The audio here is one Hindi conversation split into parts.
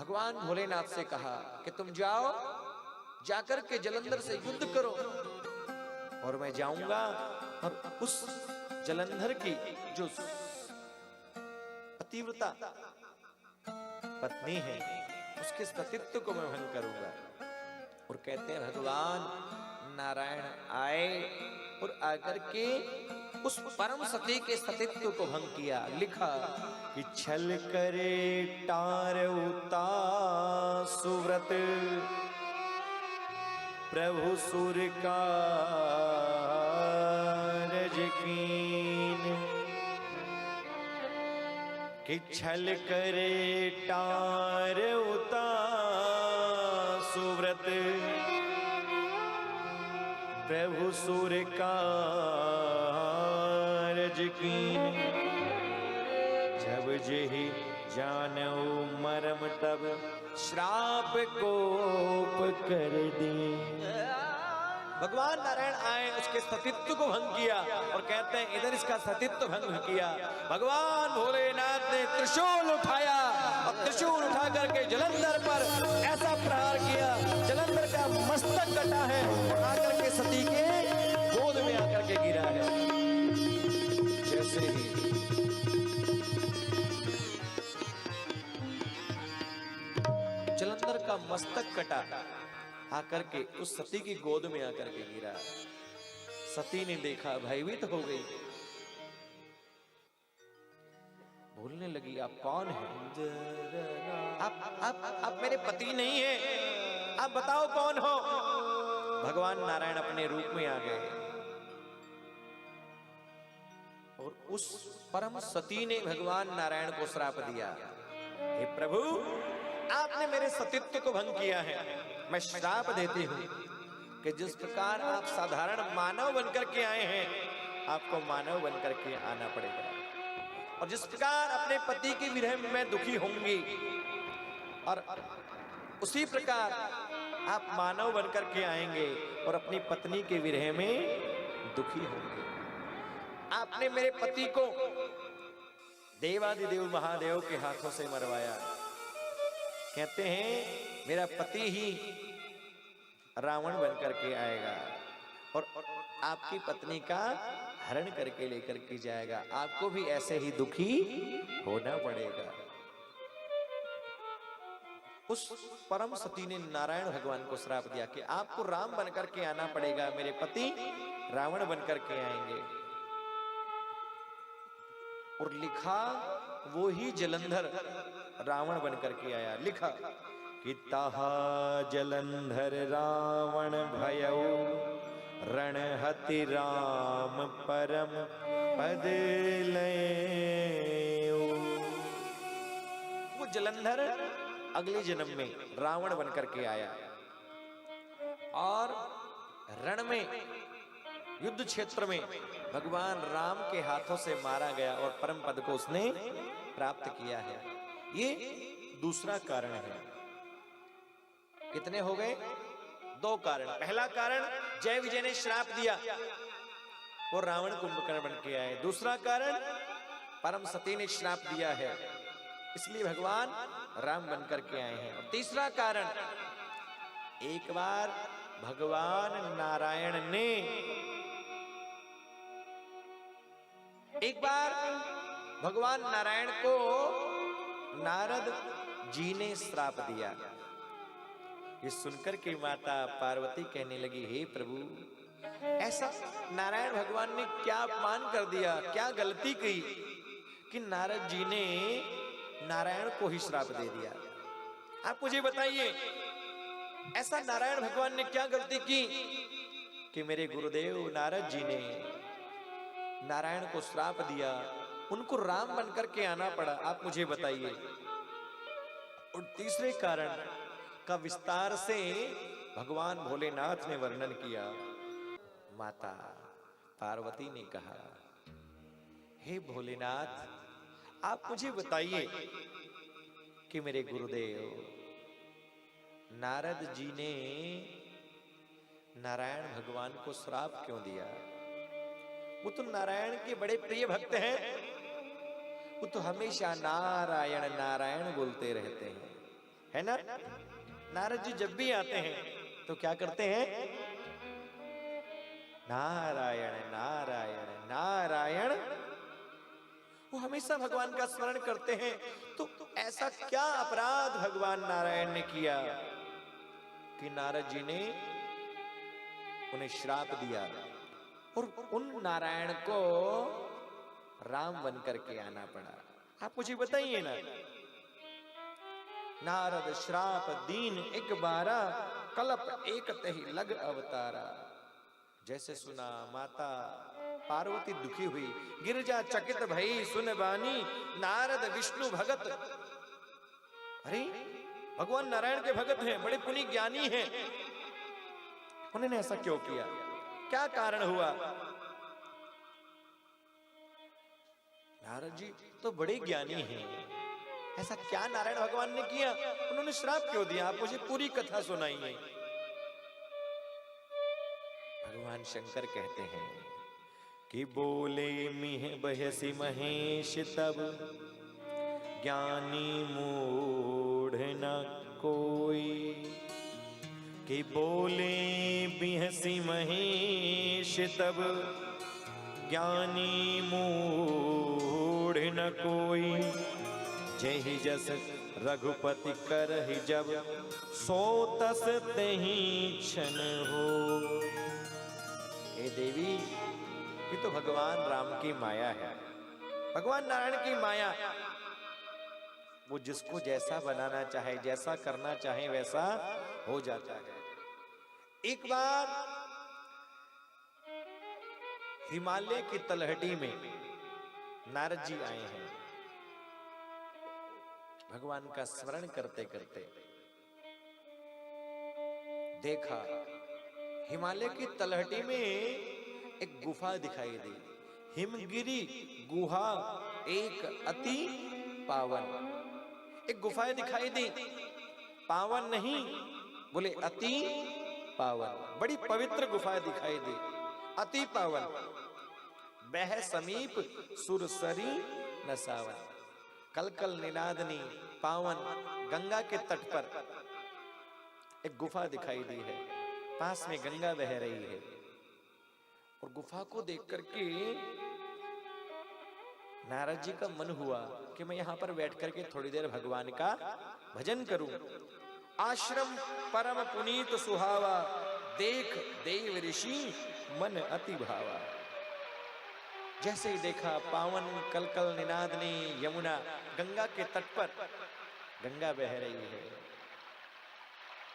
भगवान भोलेनाथ से कहा कि तुम जाओ, जाकर के जलंधर से युद्ध करो और मैं जाऊंगा और उस जलंधर की जो पतिव्रता पत्नी है उसके सतीत्व को मैं भंग करूंगा। और कहते हैं भगवान नारायण आए और आकर के उस परम सती के सतीत्व को भंग किया। लिखा कि छल करे टारउता सुव्रत प्रभु सुर का रजकीन, कि छल करे टारउता सुव्रत प्रभु सुर का रजकीन। जब जेहि जानऊ मरम तब श्राप कोप कर दे। भगवान नारायण आए, उसके सतीत्व को भंग किया और कहते हैं इधर इसका सतीत्व भंग किया। भगवान भोलेनाथ ने त्रिशूल उठाया और त्रिशूल उठा करके जलंधर पर ऐसा प्रहार किया, जलंधर का मस्तक कटा है और आकर के सती के गोद में आकर के गिरा है। जैसे ही जलंधर का मस्तक कटा, आकर के उस सती की गोद में आकर के गिरा। सती ने देखा, भयभीत हो गई, बोलने लगी आप कौन हैं? आप मेरे पति नहीं हैं, आप बताओ कौन हो? भगवान नारायण अपने रूप में आ गए और उस परम सती ने भगवान नारायण को श्राप दिया, हे प्रभु आपने मेरे सतीत्व को भंग किया है, मैं श्राप देती हूं कि जिस प्रकार आप साधारण मानव बनकर के आए हैं, आपको मानव बनकर के आना पड़ेगा। और जिस प्रकार अपने पति की विरह में मैं दुखी होंगी, और उसी प्रकार आप मानव बनकर के आएंगे और अपनी पत्नी के विरह में दुखी होंगे। आपने मेरे पति को देवादिदेव महादेव के हाथों से मरवाया। कहते हैं मेरा पति ही रावण बनकर के आएगा और आपकी पत्नी का हरण करके लेकर के जाएगा, आपको भी ऐसे ही दुखी होना पड़ेगा। उस परम सती ने नारायण भगवान को श्राप दिया कि आपको राम बनकर के आना पड़ेगा, मेरे पति रावण बनकर के आएंगे। और लिखा वो ही जलंधर रावण बनकर के आया। लिखा कि ताहा जलंधर रावण भयउ रणहति राम परम पद लयउ। वो जलंधर अगले जन्म में रावण बनकर के आया और रण में युद्ध क्षेत्र में भगवान राम के हाथों से मारा गया और परम पद को उसने प्राप्त किया है। ये दूसरा कारण है। कितने हो गए? दो कारण। पहला कारण जय विजय ने श्राप दिया, वो रावण कुंभकर्ण बन के आए। दूसरा कारण परम सती ने श्राप दिया है, इसलिए भगवान राम बनकर के आए हैं। और तीसरा कारण, एक बार भगवान नारायण ने भगवान नारायण को नारद जी ने श्राप दिया। ये सुनकर के माता पार्वती कहने लगी, हे प्रभु ऐसा नारायण भगवान ने क्या अपमान कर दिया, क्या गलती की कि नारद जी ने नारायण को ही श्राप दे दिया। आप मुझे बताइए ऐसा नारायण भगवान ने क्या गलती की कि मेरे गुरुदेव नारद जी ने नारायण को श्राप दिया, उनको राम बनकर के आना पड़ा। आप मुझे बताइए। और तीसरे कारण का विस्तार से भगवान भोलेनाथ ने वर्णन किया। माता पार्वती ने कहा, हे भोलेनाथ आप मुझे बताइए कि मेरे गुरुदेव नारद जी ने नारायण भगवान को श्राप क्यों दिया? वो तो नारायण के बड़े प्रिय भक्त हैं, वो तो हमेशा नारायण नारायण बोलते रहते हैं। है ना? नारद जी जब भी आते हैं तो क्या करते हैं? नारायण नारायण नारायण। वो हमेशा भगवान का स्मरण करते हैं। तो ऐसा क्या अपराध भगवान नारायण ने किया कि नारद जी ने उन्हें श्राप दिया और उन नारायण को राम बन करके आना पड़ा? आप मुझे बताइए ना। नारद श्राप दीन एक बारा, कल्प एक तहि लग अवतारा। जैसे सुना माता पार्वती दुखी हुई, गिरजा चकित भई सुन बानी, नारद विष्णु भगत। अरे भगवान नारायण के भगत हैं, बड़े पुण्य ज्ञानी हैं, उन्होंने ऐसा क्यों किया? क्या कारण हुआ? नारद जी तो बड़े ज्ञानी हैं, ऐसा क्या नारायण भगवान ने किया? उन्होंने श्राप क्यों दिया? आप मुझे पूरी कथा सुनाइए। भगवान शंकर कहते हैं कि बोले मिह बहसी महेश तब, ज्ञानी मूढ़ न कोई। कि बोले बिहसी महेश तब, ज्ञानी मूढ़ न कोई। जहि जस रघुपति करहि जब, सो तस तहि क्षण हो। हे देवी, ये तो भगवान राम की माया है, भगवान नारायण की माया। वो जिसको जैसा बनाना चाहे, जैसा करना चाहे, वैसा हो जाता है। एक बार हिमालय की तलहटी में नारद जी आए हैं, भगवान का स्मरण करते करते देखा हिमालय की तलहटी में एक गुफा दिखाई दी। हिमगिरी गुहा एक अति पावन। एक गुफाएं दिखाई दी, पावन नहीं, बोले अति पावन। बड़ी पवित्र गुफाएं दिखाई दी, अति पावन। बह समीप सुरसरी नसावन। कलकल निनादनी पावन गंगा के तट पर एक गुफा दिखाई दी है, पास में गंगा बह रही है। और गुफा को देख करके नारद जी का मन हुआ कि मैं यहां पर बैठ करके थोड़ी देर भगवान का भजन करूं। आश्रम परम पुनीत सुहावा, देख देव ऋषि मन अति भावा। जैसे ही देखा पावन कलकल निनादनी यमुना, गंगा के तट पर गंगा बह रही है।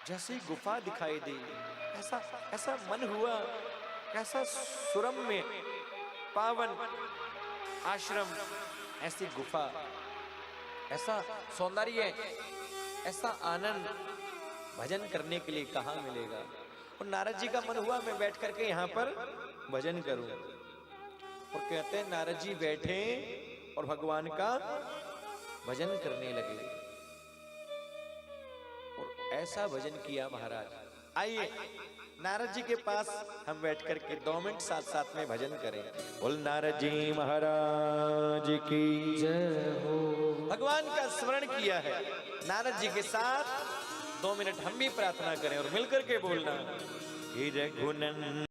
जैसे ही गुफा दिखाई दी, ऐसा मन हुआ, ऐसा सुरम्य पावन आश्रम, ऐसी गुफा, ऐसा सौंदर्य, ऐसा आनंद भजन करने के लिए कहाँ मिलेगा। और नारद जी का मन हुआ मैं बैठ करके यहाँ पर भजन करूं। और कहते हैं नारद जी बैठे और भगवान का भजन करने लगे। और ऐसा भजन किया महाराज। आइए नारद जी के पास हम बैठ करके 2 मिनट साथ साथ में भजन करें। बोल नारद जी महाराज की जय हो। भगवान का स्मरण किया है, नारद जी के साथ 2 मिनट हम भी प्रार्थना करें और मिलकर के बोलना। रघुनंदन